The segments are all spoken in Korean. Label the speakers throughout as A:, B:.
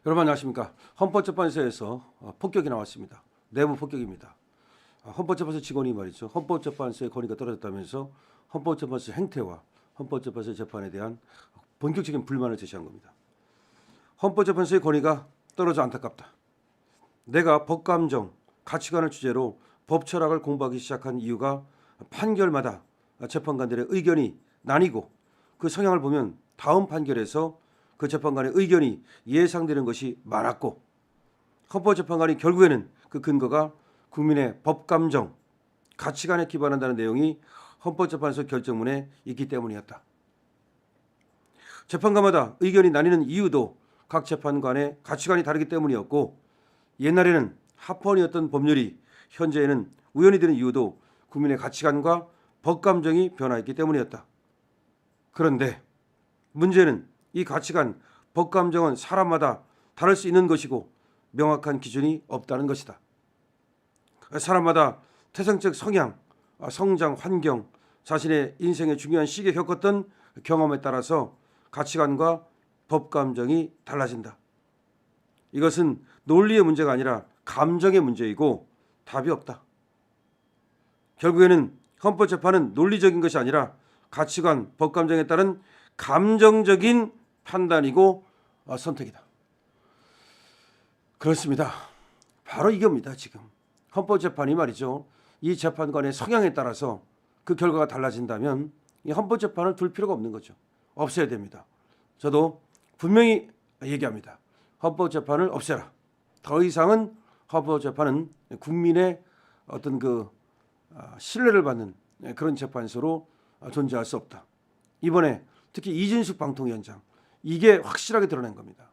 A: 여러분 안녕하십니까. 헌법재판소에서 폭격이 나왔습니다. 내부 폭격입니다. 헌법재판소 직원이 말이죠. 헌법재판소의 권위가 떨어졌다면서 헌법재판소 행태와 헌법재판소 재판에 대한 본격적인 불만을 제시한 겁니다. 헌법재판소의 권위가 떨어져 안타깝다. 내가 법감정, 가치관을 주제로 법 철학을 공부하기 시작한 이유가 판결마다 재판관들의 의견이 나뉘고 그 성향을 보면 다음 판결에서 그 재판관의 의견이 예상되는 것이 많았고 헌법재판관이 결국에는 그 근거가 국민의 법감정, 가치관에 기반한다는 내용이 헌법재판소 결정문에 있기 때문이었다. 재판관마다 의견이 나뉘는 이유도 각 재판관의 가치관이 다르기 때문이었고 옛날에는 합헌이었던 법률이 현재에는 우연히 되는 이유도 국민의 가치관과 법감정이 변화했기 때문이었다. 그런데 문제는 이 가치관, 법감정은 사람마다 다를 수 있는 것이고 명확한 기준이 없다는 것이다. 사람마다 태생적 성향, 성장 환경, 자신의 인생의 중요한 시기에 겪었던 경험에 따라서 가치관과 법감정이 달라진다. 이것은 논리의 문제가 아니라 감정의 문제이고 답이 없다. 결국에는 헌법재판은 논리적인 것이 아니라 가치관, 법감정에 따른 감정적인 판단이고 선택이다. 그렇습니다. 바로 이겁니다. 지금 헌법재판이 말이죠. 이 재판관의 성향에 따라서 그 결과가 달라진다면 이 헌법재판을 둘 필요가 없는 거죠. 없애야 됩니다. 저도 분명히 얘기합니다. 헌법재판을 없애라. 더 이상은 헌법재판은 국민의 어떤 그 신뢰를 받는 그런 재판소로 존재할 수 없다. 이번에 특히 이진숙 방통위원장 이게 확실하게 드러낸 겁니다.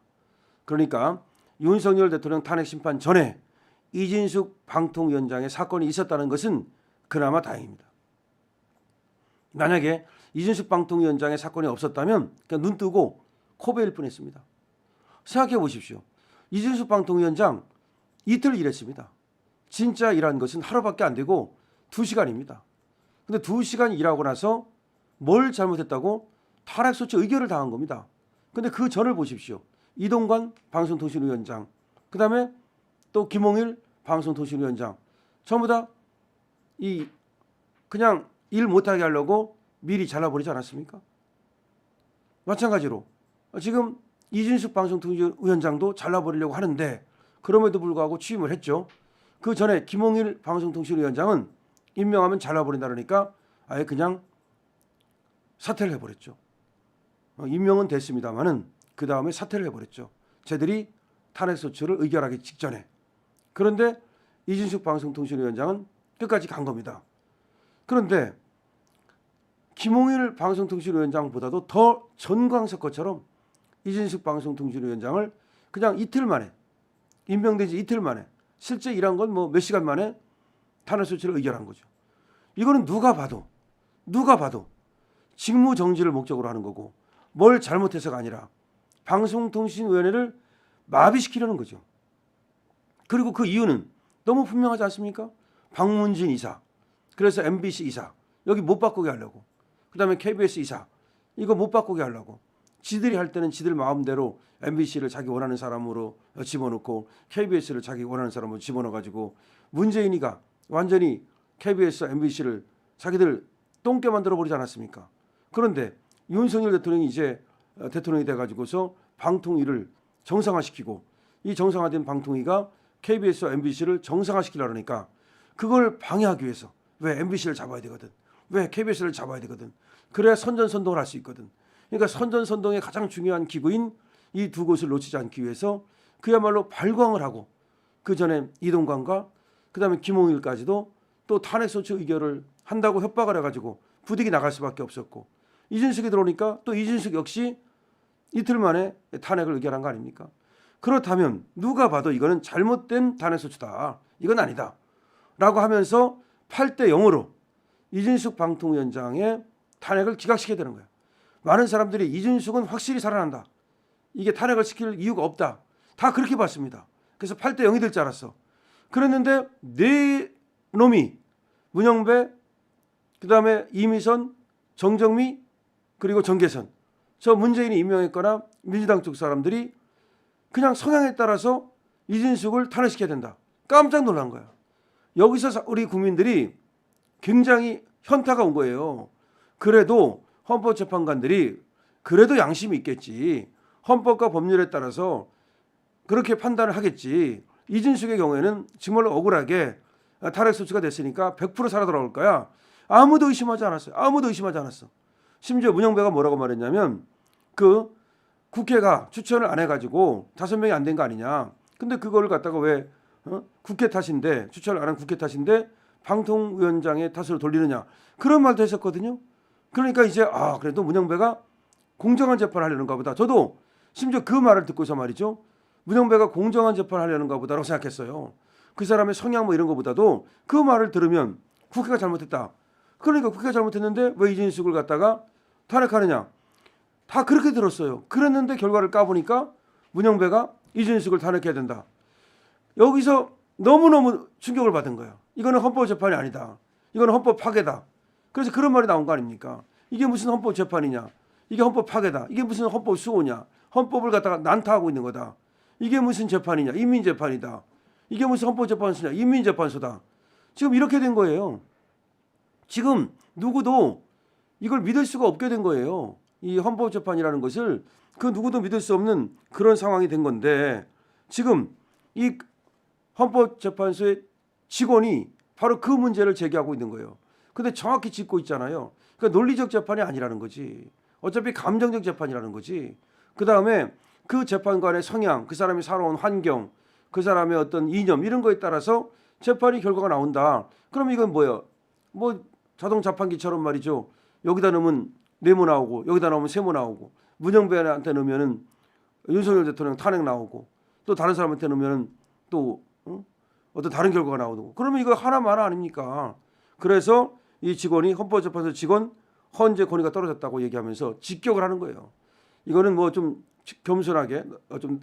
A: 그러니까 윤석열 대통령 탄핵 심판 전에 이진숙 방통위원장의 사건이 있었다는 것은 그나마 다행입니다. 만약에 이진숙 방통위원장의 사건이 없었다면 그냥 눈 뜨고 코 베일 뻔했습니다. 생각해 보십시오. 이진숙 방통위원장 이틀 일했습니다. 진짜 일한 것은 하루밖에 안 되고 2시간입니다. 근데 2시간 일하고 나서 뭘 잘못했다고 탄핵소추 의결을 당한 겁니다. 근데 그 전을 보십시오. 이동관 방송통신위원장, 그 다음에 또 김홍일 방송통신위원장 전부 다 이 그냥 일 못하게 하려고 미리 잘라버리지 않았습니까? 마찬가지로 지금 이진숙 방송통신위원장도 잘라버리려고 하는데 그럼에도 불구하고 취임을 했죠. 그 전에 김홍일 방송통신위원장은 임명하면 잘라버린다 그러니까 아예 그냥 사퇴를 해버렸죠. 임명은 됐습니다마는 그 다음에 사퇴를 해버렸죠. 쟤들이 탄핵소추를 의결하기 직전에. 그런데 이진숙 방송통신위원장은 끝까지 간 겁니다. 그런데 김홍일 방송통신위원장보다도 더 전광석처럼 이진숙 방송통신위원장을 그냥 이틀 만에 임명된 지 이틀 만에 실제 일한 건 뭐 몇 시간 만에 탄핵소추를 의결한 거죠. 이거는 누가 봐도 직무 정지를 목적으로 하는 거고 뭘 잘못해서가 아니라 방송통신위원회를 마비시키려는 거죠. 그리고 그 이유는 너무 분명하지 않습니까? 박문진 이사, 그래서 MBC 이사 여기 못 바꾸게 하려고, 그 다음에 KBS 이사 이거 못 바꾸게 하려고, 지들이 할 때는 지들 마음대로 MBC를 자기 원하는 사람으로 집어넣고 KBS를 자기 원하는 사람으로 집어넣어가지고 문재인이가 완전히 KBS, MBC를 자기들 똥개 만들어버리지 않았습니까? 그런데 윤석열 대통령이 이제 대통령이 돼가지고서 방통위를 정상화시키고 이 정상화된 방통위가 KBS와 MBC를 정상화시키려고 하니까 그걸 방해하기 위해서 왜 MBC를 잡아야 되거든, 왜 KBS를 잡아야 되거든, 그래야 선전선동을 할 수 있거든. 그러니까 선전선동의 가장 중요한 기구인 이 두 곳을 놓치지 않기 위해서 그야말로 발광을 하고 그 전에 이동관과 그 다음에 김홍일까지도 또 탄핵소추 의결을 한다고 협박을 해가지고 부득이 나갈 수밖에 없었고 이진숙이 들어오니까 또 이진숙 역시 이틀 만에 탄핵을 의결한 거 아닙니까? 그렇다면 누가 봐도 이거는 잘못된 탄핵소추다, 이건 아니다 라고 하면서 8대 0으로 이진숙 방통위원장의 탄핵을 기각시켜야 되는 거예요. 많은 사람들이 이진숙은 확실히 살아난다, 이게 탄핵을 시킬 이유가 없다, 다 그렇게 봤습니다. 그래서 8대 0이 될 줄 알았어. 그랬는데 네 놈이 문영배, 그 다음에 이미선, 정정미, 그리고 정계선, 저 문재인이 임명했거나 민주당 쪽 사람들이 그냥 성향에 따라서 이진숙을 탄핵시켜야 된다. 깜짝 놀란 거야. 여기서 우리 국민들이 굉장히 현타가 온 거예요. 그래도 헌법재판관들이 그래도 양심이 있겠지. 헌법과 법률에 따라서 그렇게 판단을 하겠지. 이진숙의 경우에는 정말로 억울하게 탄핵 소추가 됐으니까 100% 살아 돌아올 거야. 아무도 의심하지 않았어요. 아무도 의심하지 않았어. 심지어 문영배가 뭐라고 말했냐면 그 국회가 추천을 안 해가지고 5명이 안 된 거 아니냐. 근데 그거를 갖다가 왜 국회 탓인데 추천을 안 한 국회 탓인데 방통위원장의 탓으로 돌리느냐. 그런 말도 했었거든요. 그러니까 이제 그래도 문영배가 공정한 재판을 하려는가 보다. 저도 심지어 그 말을 듣고서 말이죠. 문영배가 공정한 재판을 하려는가 보다라고 생각했어요. 그 사람의 성향 뭐 이런 것보다도 그 말을 들으면 국회가 잘못했다. 그러니까 국회가 잘못했는데 왜 이진숙을 갖다가 탄핵하느냐. 다 그렇게 들었어요. 그랬는데 결과를 까보니까 문영배가 이진숙을 탄핵해야 된다. 여기서 너무너무 충격을 받은 거예요. 이거는 헌법재판이 아니다. 이거는 헌법 파괴다. 그래서 그런 말이 나온 거 아닙니까? 이게 무슨 헌법재판이냐. 이게 헌법 파괴다. 이게 무슨 헌법 수호냐. 헌법을 갖다가 난타하고 있는 거다. 이게 무슨 재판이냐. 인민재판이다. 이게 무슨 헌법재판소냐. 인민재판소다. 지금 이렇게 된 거예요. 지금 누구도 이걸 믿을 수가 없게 된 거예요. 이 헌법재판이라는 것을 그 누구도 믿을 수 없는 그런 상황이 된 건데 지금 이 헌법재판소의 직원이 바로 그 문제를 제기하고 있는 거예요. 근데 정확히 짚고 있잖아요. 그러니까 논리적 재판이 아니라는 거지. 어차피 감정적 재판이라는 거지. 그다음에 그 재판관의 성향, 그 사람이 살아온 환경, 그 사람의 어떤 이념 이런 거에 따라서 재판이 결과가 나온다. 그럼 이건 뭐예요? 뭐 자동 자판기처럼 말이죠. 여기다 넣으면 네모 나오고 여기다 넣으면 세모 나오고 문영배한테 넣으면은 윤석열 대통령 탄핵 나오고 또 다른 사람한테 넣으면은 또 어떤 다른 결과가 나오고 그러면 이거 하나만 아닙니까? 그래서 이 직원이 헌법재판소 직원 헌재 권위가 떨어졌다고 얘기하면서 직격을 하는 거예요. 이거는 뭐 좀 겸손하게 좀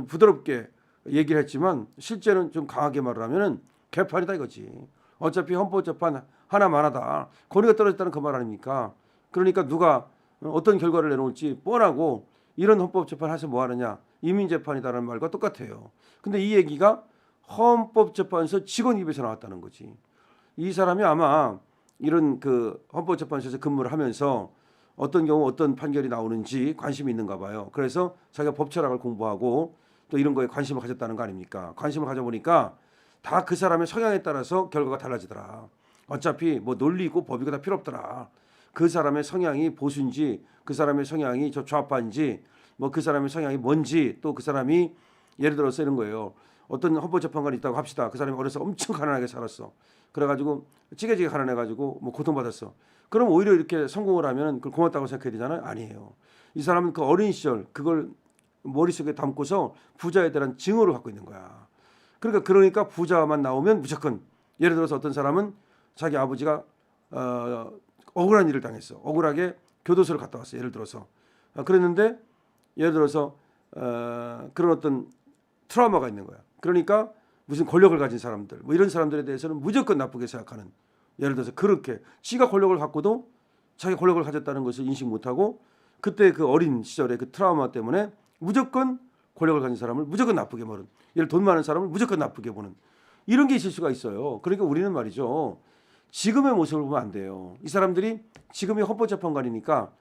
A: 부드럽게 얘기를 했지만 실제는 좀 강하게 말을 하면은 개판이다 이거지. 어차피 헌법재판 하나만 하다. 권위가 떨어졌다는 그 말 아닙니까? 그러니까 누가 어떤 결과를 내놓을지 뻔하고 이런 헌법재판 해서 뭐 하느냐. 인민재판이다라는 말과 똑같아요. 근데 이 얘기가 헌법재판소 직원 입에서 나왔다는 거지. 이 사람이 아마 이런 그 헌법재판소에서 근무를 하면서 어떤 경우 어떤 판결이 나오는지 관심이 있는가 봐요. 그래서 자기가 법철학을 공부하고 또 이런 거에 관심을 가졌다는 거 아닙니까? 관심을 가져보니까 다 그 사람의 성향에 따라서 결과가 달라지더라. 어차피 뭐 논리고 법이고 다 필요 없더라. 그 사람의 성향이 보수인지 그 사람의 성향이 저 좌파인지 뭐 그 사람의 성향이 뭔지 또 그 사람이 예를 들어서 이런 거예요. 어떤 헌법재판관이 있다고 합시다. 그 사람이 어려서 엄청 가난하게 살았어. 그래가지고 찌개찌개 가난해가지고 뭐 고통받았어. 그럼 오히려 이렇게 성공을 하면 그걸 고맙다고 생각해야 되잖아요. 아니에요. 이 사람은 그 어린 시절 그걸 머릿속에 담고서 부자에 대한 증오를 갖고 있는 거야. 그러니까 부자만 나오면 무조건 예를 들어서 어떤 사람은 자기 아버지가 억울한 일을 당했어. 억울하게 교도소를 갔다 왔어. 예를 들어서 그랬는데 예를 들어서 그런 어떤 트라우마가 있는 거야. 그러니까 무슨 권력을 가진 사람들 뭐 이런 사람들에 대해서는 무조건 나쁘게 생각하는 예를 들어서 그렇게 지가 권력을 갖고도 자기 권력을 가졌다는 것을 인식 못하고 그때 그 어린 시절의 그 트라우마 때문에 무조건 권력을 가진 사람을 무조건 나쁘게 보는 예를 돈 많은 사람을 무조건 나쁘게 보는 이런 게 있을 수가 있어요. 그러니까 우리는 말이죠. 지금의 모습을 보면 안 돼요. 이 사람들이 지금이 헌법재판관이니까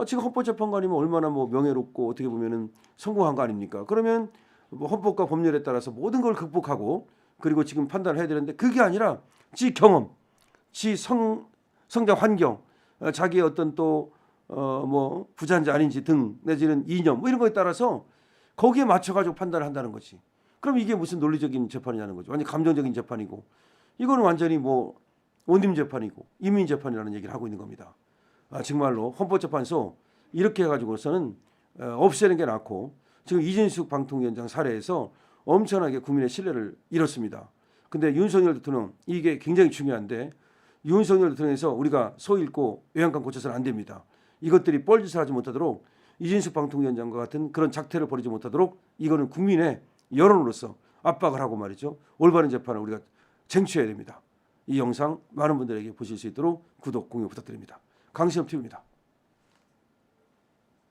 A: 지금 헌법재판관이면 얼마나 뭐 명예롭고 어떻게 보면은 성공한 거 아닙니까? 그러면 뭐 헌법과 법률에 따라서 모든 걸 극복하고 그리고 지금 판단을 해야 되는데 그게 아니라 지 경험, 지 성장 환경, 자기의 어떤 또 뭐 부자인지 아닌지 등 내지는 이념 뭐 이런 거에 따라서 거기에 맞춰가지고 판단을 한다는 거지. 그럼 이게 무슨 논리적인 재판이냐는 거죠. 완전 감정적인 재판이고 이거는 완전히 뭐 원님 재판이고 인민 재판이라는 얘기를 하고 있는 겁니다. 정말로 헌법재판소 이렇게 해가지고서는 없애는 게 낫고 지금 이진숙 방통위원장 사례에서 엄청나게 국민의 신뢰를 잃었습니다. 근데 윤석열 대통령 이게 굉장히 중요한데 윤석열 대통령에서 우리가 소 잃고 외양간 고쳐서는 안 됩니다. 이것들이 뻘짓을 하지 못하도록 이진숙 방통위원장과 같은 그런 작태를 벌이지 못하도록 이거는 국민의 여론으로서 압박을 하고 말이죠. 올바른 재판을 우리가 쟁취해야 됩니다. 이 영상 많은 분들에게 보실 수 있도록 구독, 공유 부탁드립니다. 강신업 TV입니다.